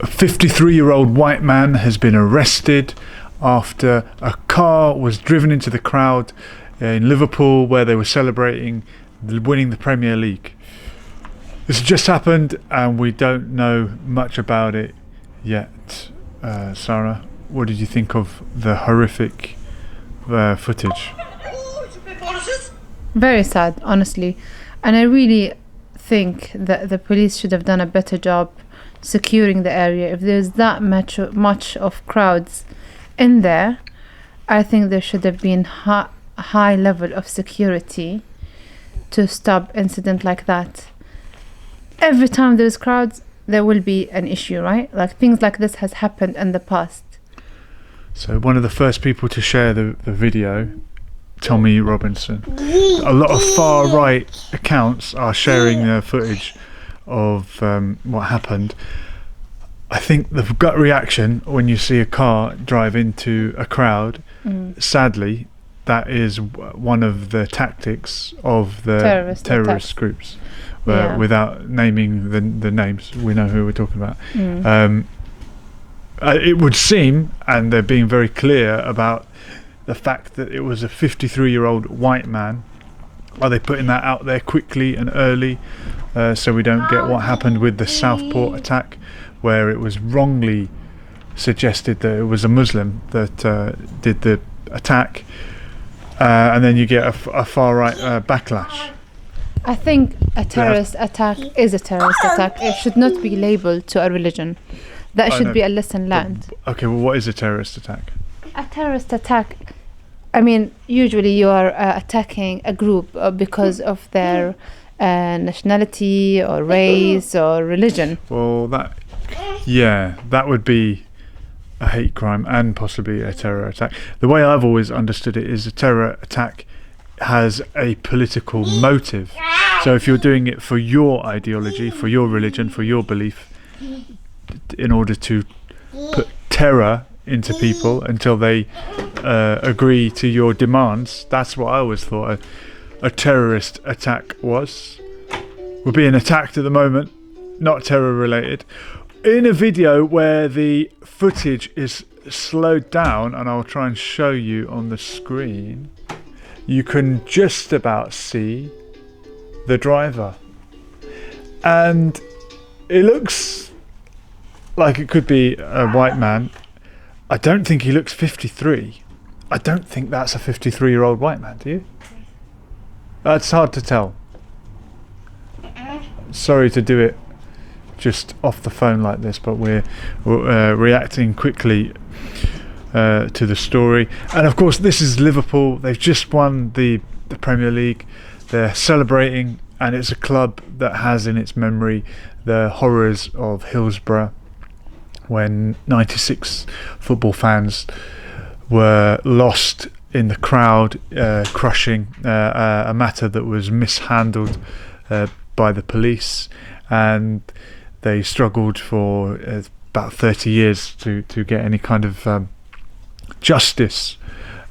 A 53-year-old white man has been arrested after a car was driven into the crowd in Liverpool where they were celebrating winning the Premier League. This has just happened and we don't know much about it yet. Sarah, what did you think of the horrific footage? Very sad, honestly. And I really think that the police should have done a better job securing the area. If there's that much of crowds in there, I think there should have been high level of security to stop incident like that. Every time there's crowds, there will be an issue, right? Like things like this has happened in the past. So one of the first people to share the video, Tommy Robinson. A lot of far right accounts are sharing their footage of what happened. I think the gut reaction when you see a car drive into a crowd, sadly, that is one of the tactics of the terrorist groups. Without naming the names, we know who we're talking about. It would seem, and they're being very clear about the fact that it was a 53-year-old white man. Are they putting that out there quickly and early so we don't get what happened with the Southport attack, where it was wrongly suggested that it was a Muslim that did the attack, and then you get a far-right backlash? I think a terrorist attack is a terrorist attack. It should not be labelled to a religion. That should be a lesson learned. Okay, well, what is a terrorist attack? A terrorist attack, I mean, usually you are attacking a group because of their nationality or race or religion. Well, that would be a hate crime and possibly a terror attack. The way I've always understood it is a terror attack has a political motive. So if you're doing it for your ideology, for your religion, for your belief, in order to put terror into people until they agree to your demands, that's what I always thought a terrorist attack was. We're being attacked at the moment, not terror related. In a video where the footage is slowed down, and I'll try and show you on the screen, you can just about see the driver, and it looks like it could be a white man. I don't think he looks 53. I don't think that's a 53-year-old white man, do you? That's hard to tell. Sorry to do it just off the phone like this, but we're reacting quickly to the story. And of course, this is Liverpool. They've just won the Premier League. They're celebrating, and it's a club that has in its memory the horrors of Hillsborough, when 96 football fans were lost in the crowd, crushing a matter that was mishandled by the police, and they struggled for about 30 years to get any kind of justice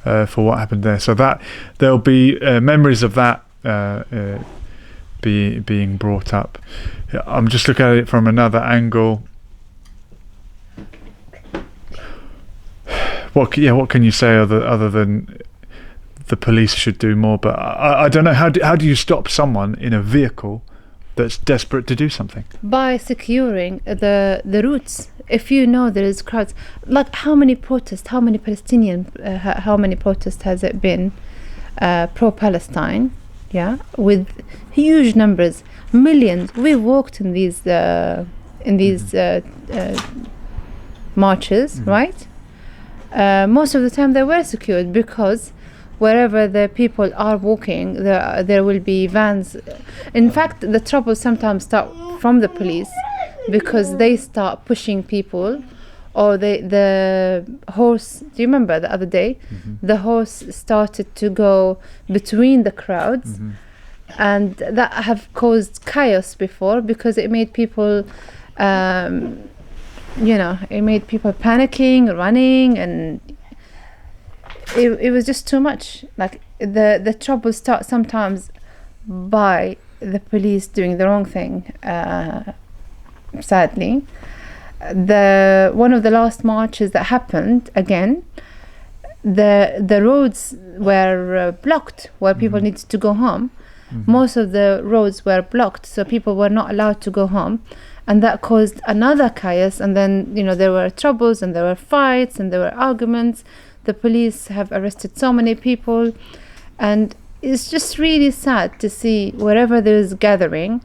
for what happened there. So that there'll be memories of that being brought up. I'm just looking at it from another angle. What can you say other than the police should do more? But I don't know, how do you stop someone in a vehicle that's desperate to do something? By securing the routes. If you know there is crowds, like how many protests has it been pro-Palestine, with huge numbers, millions. We walked in these marches, right? Most of the time they were secured, because wherever the people are walking, there will be vans. In fact, the trouble sometimes starts from the police, because they start pushing people, or the horse. Do you remember the other day? The horse started to go between the crowds, and that have caused chaos before, because it made people it made people panicking, running, and it was just too much. Like the trouble starts sometimes by the police doing the wrong thing, sadly. the one of the last marches that happened again, the roads were blocked where people needed to go home. Most of the roads were blocked, so people were not allowed to go home, and that caused another chaos. And then there were troubles, and there were fights, and there were arguments. The police have arrested so many people, and it's just really sad to see wherever there is gathering.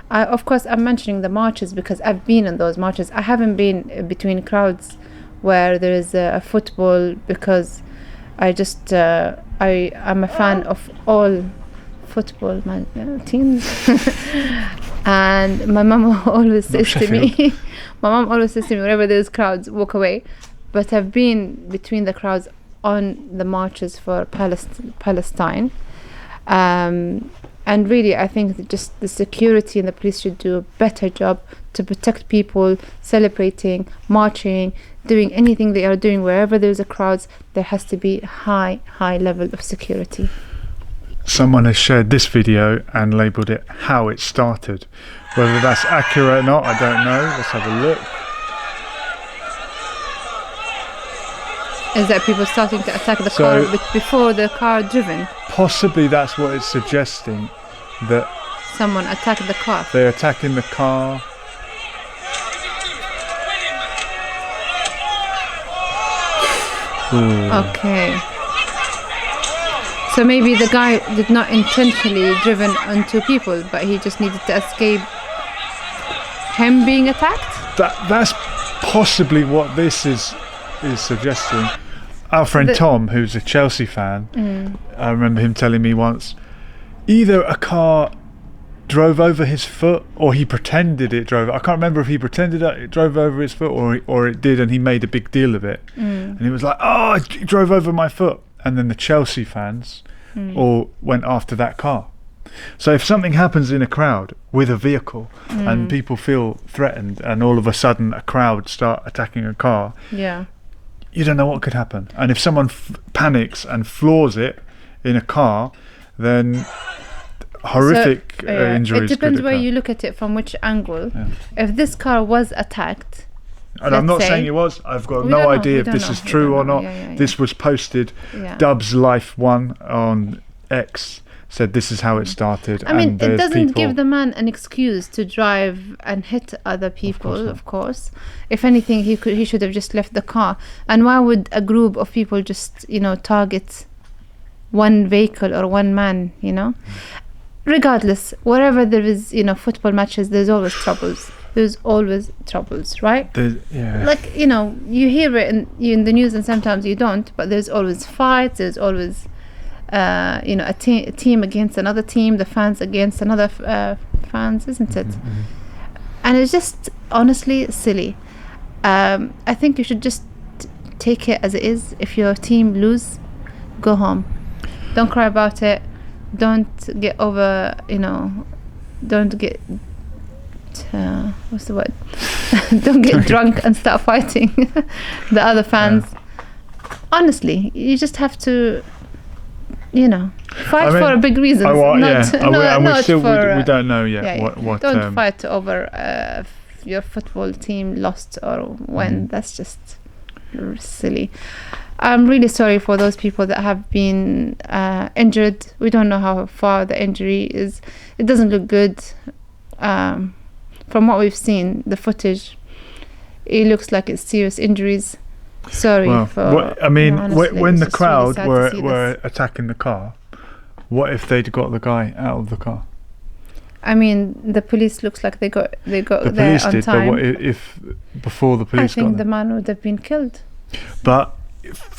Of course, I'm mentioning the marches because I've been in those marches. I haven't been between crowds where there is a football, because I'm a fan of all football teams. And my mom always says to me, whenever there's crowds, walk away. But I've been between the crowds on the marches for Palestine. And really, I think that just the security and the police should do a better job to protect people celebrating, marching, doing anything they are doing. Wherever there's a crowd, there has to be high level of security. Someone has shared this video and labelled it "How It Started." Whether that's accurate or not, I don't know. Let's have a look. Is that people starting to attack the car before the car driven? Possibly that's what it's suggesting, that someone attacked the car. They're attacking the car. Ooh. Okay. So maybe the guy did not intentionally driven onto people, but he just needed to escape him being attacked? That's possibly what this is suggesting. Our friend Tom, who's a Chelsea fan, I remember him telling me once, either a car drove over his foot or he pretended it drove. I can't remember if he pretended it drove over his foot or it did, and he made a big deal of it. And he was like, "Oh, it drove over my foot." And then the Chelsea fans all went after that car. So if something happens in a crowd with a vehicle and people feel threatened, and all of a sudden a crowd start attacking a car, you don't know what could happen. And if someone panics and floors it in a car, then horrific injuries. It depends could where occur. you look at it, from which angle. If this car was attacked, and I'm not saying it was, I've got no idea if this is true or not. This was posted. Dubs Life 1 on X said this is how it started. I mean, it doesn't give the man an excuse to drive and hit other people, of course. If anything, he should have just left the car. And why would a group of people just, target one vehicle or one man, Regardless, wherever there is, football matches, there's always troubles. There's always troubles, right? Like, you hear it in the news and sometimes you don't, but there's always fights, there's always a team against another team, the fans against another fans, isn't it? And it's just honestly silly. I think you should just take it as it is. If your team lose, go home. Don't cry about it. Don't get over, don't get what's the word? Don't get drunk and start fighting the other fans. Honestly, you just have to fight for a big reason. We don't know yet what don't fight over your football team lost or when. That's just silly. I'm really sorry for those people that have been injured. We don't know how far the injury is. It doesn't look good. From what we've seen, the footage, it looks like it's serious injuries. Sorry when the crowd really were attacking the car, what if they'd got the guy out of the car? I mean, the police looks like they got the there police on did, time. but what if before the police I think got the there? man would have been killed. But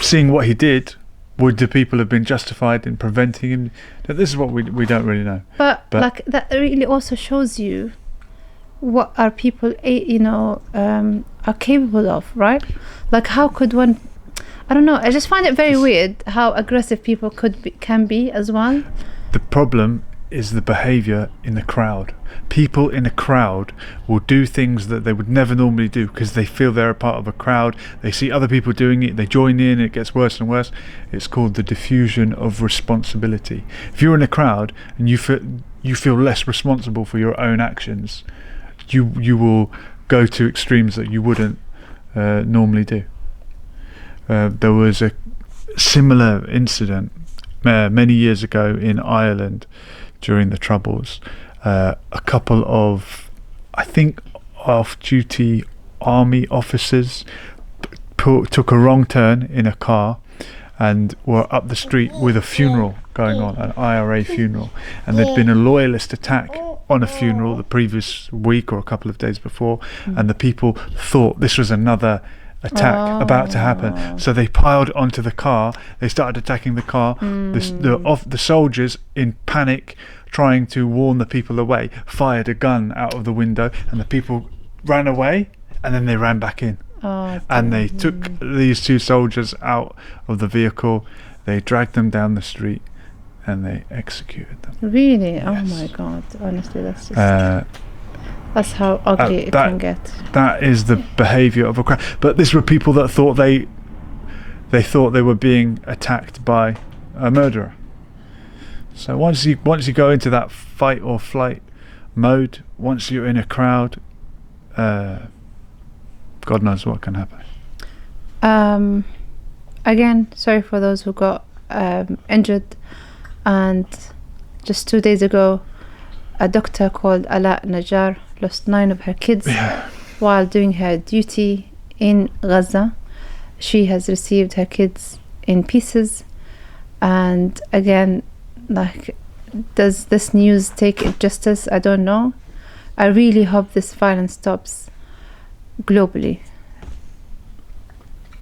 seeing what he did, would the people have been justified in preventing him? This is what we don't really know. But like that really also shows you what are people are capable of, right? Like, how could one? I don't know. I just find it very weird how aggressive people can be as well. The problem is the behaviour in the crowd. People in a crowd will do things that they would never normally do because they feel they're a part of a crowd. They see other people doing it, they join in, it gets worse and worse. It's called the diffusion of responsibility. If you're in a crowd and you feel less responsible for your own actions, you will go to extremes that you wouldn't normally do. There was a similar incident many years ago in Ireland during the Troubles. A couple of, I think, off-duty army officers took a wrong turn in a car and were up the street with a funeral going on, an IRA funeral, and there'd been a loyalist attack on a funeral the previous week or a couple of days before, and the people thought this was another attack about to happen, so they piled onto the car. They started attacking the car. The soldiers, in panic, trying to warn the people away, fired a gun out of the window, and the people ran away, and then they ran back in. And they took these two soldiers out of the vehicle, they dragged them down the street, and they executed them. Really? Yes. Oh my God! Honestly, that's just that's how ugly it can get. That is the behaviour of a crowd. But these were people that thought they thought they were being attacked by a murderer. So once you go into that fight or flight mode, once you're in a crowd, God knows what can happen. Again, sorry for those who got injured. And just 2 days ago, a doctor called Ala Najjar lost 9 of her kids while doing her duty in Gaza. She has received her kids in pieces. And again, like, does this news take it justice? I don't know. I really hope this violence stops globally.